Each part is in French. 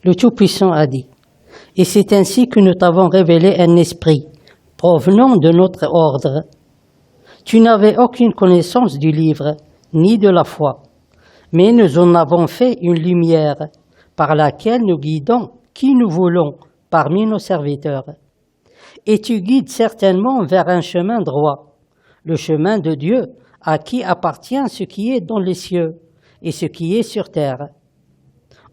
Le Tout-Puissant a dit, « Et c'est ainsi que nous t'avons révélé un esprit provenant de notre ordre. Tu n'avais aucune connaissance du livre, ni de la foi, mais nous en avons fait une lumière par laquelle nous guidons qui nous voulons parmi nos serviteurs. Et tu guides certainement vers un chemin droit, le chemin de Dieu, à qui appartient ce qui est dans les cieux et ce qui est sur terre.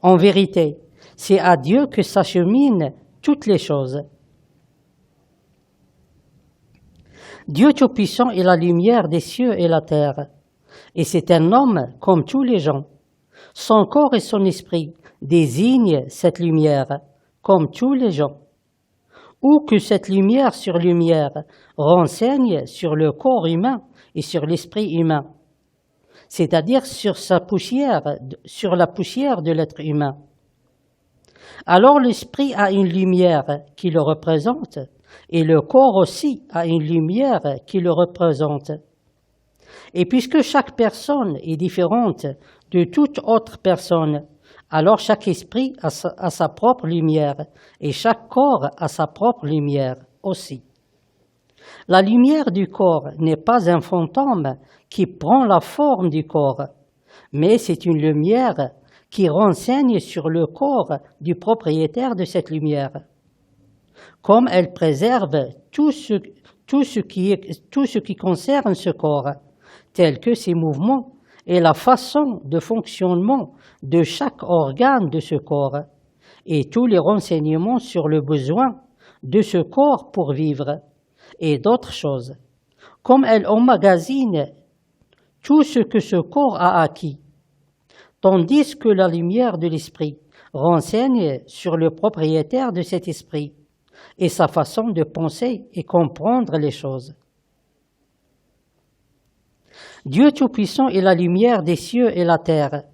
En vérité, c'est à Dieu que s'acheminent toutes les choses. Dieu Tout-Puissant est la lumière des cieux et la terre, et c'est un homme comme tous les gens. Son corps et son esprit désignent cette lumière comme tous les gens. Ou que cette lumière sur lumière renseigne sur le corps humain et sur l'esprit humain, c'est-à-dire sur la poussière de l'être humain. Alors l'esprit a une lumière qui le représente, et le corps aussi a une lumière qui le représente. Et puisque chaque personne est différente de toute autre personne, alors chaque esprit a sa propre lumière, et chaque corps a sa propre lumière aussi. La lumière du corps n'est pas un fantôme qui prend la forme du corps, mais c'est une lumière qui renseigne sur le corps du propriétaire de cette lumière. Comme elle préserve tout ce qui concerne ce corps, tels que ses mouvements et la façon de fonctionnement de chaque organe de ce corps, et tous les renseignements sur le besoin de ce corps pour vivre, et d'autres choses, comme elle emmagasine tout ce que ce corps a acquis, tandis que la lumière de l'esprit renseigne sur le propriétaire de cet esprit et sa façon de penser et comprendre les choses. Dieu Tout-Puissant est la lumière des cieux et la terre.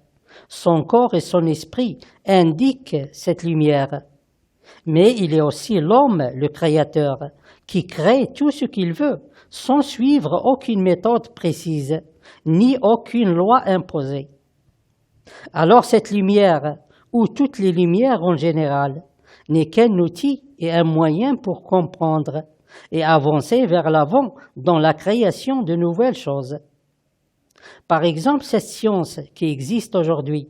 Son corps et son esprit indiquent cette lumière. Mais il est aussi l'homme, le Créateur, qui crée tout ce qu'il veut, sans suivre aucune méthode précise, ni aucune loi imposée. Alors cette lumière, ou toutes les lumières en général, n'est qu'un outil et un moyen pour comprendre et avancer vers l'avant dans la création de nouvelles choses. Par exemple, cette science qui existe aujourd'hui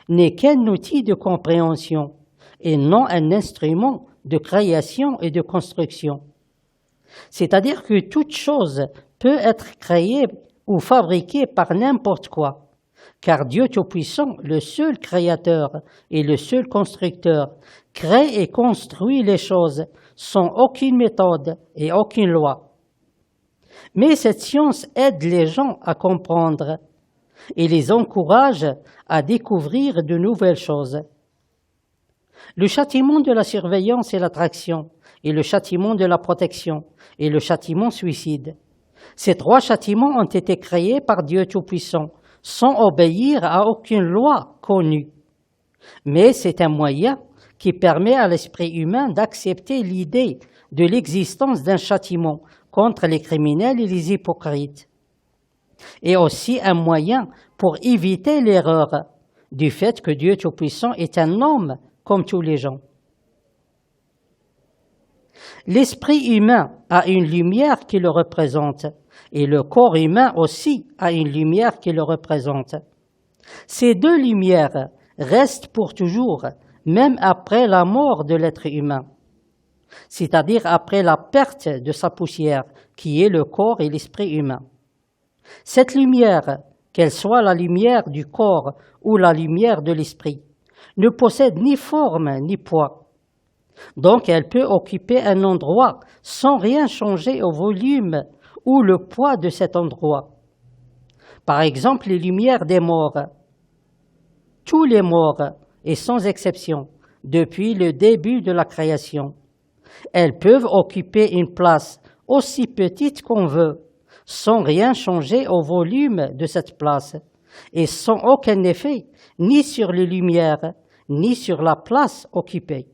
n'est qu'un outil de compréhension et non un instrument de création et de construction. C'est-à-dire que toute chose peut être créée ou fabriquée par n'importe quoi, car Dieu Tout-Puissant, le seul créateur et le seul constructeur, crée et construit les choses sans aucune méthode et aucune loi. Mais cette science aide les gens à comprendre et les encourage à découvrir de nouvelles choses. Le châtiment de la surveillance et l'attraction, et le châtiment de la protection, et le châtiment suicide. Ces trois châtiments ont été créés par Dieu Tout-Puissant, sans obéir à aucune loi connue. Mais c'est un moyen qui permet à l'esprit humain d'accepter l'idée de l'existence d'un châtiment contre les criminels et les hypocrites. Et aussi un moyen pour éviter l'erreur du fait que Dieu Tout-Puissant est un homme comme tous les gens. L'esprit humain a une lumière qui le représente, et le corps humain aussi a une lumière qui le représente. Ces deux lumières restent pour toujours, même après la mort de l'être humain, c'est-à-dire après la perte de sa poussière, qui est le corps et l'esprit humain. Cette lumière, qu'elle soit la lumière du corps ou la lumière de l'esprit, ne possède ni forme ni poids. Donc elle peut occuper un endroit sans rien changer au volume ou le poids de cet endroit. Par exemple, les lumières des morts. Tous les morts, et sans exception, depuis le début de la création, elles peuvent occuper une place aussi petite qu'on veut, sans rien changer au volume de cette place, et sans aucun effet, ni sur les lumières, ni sur la place occupée.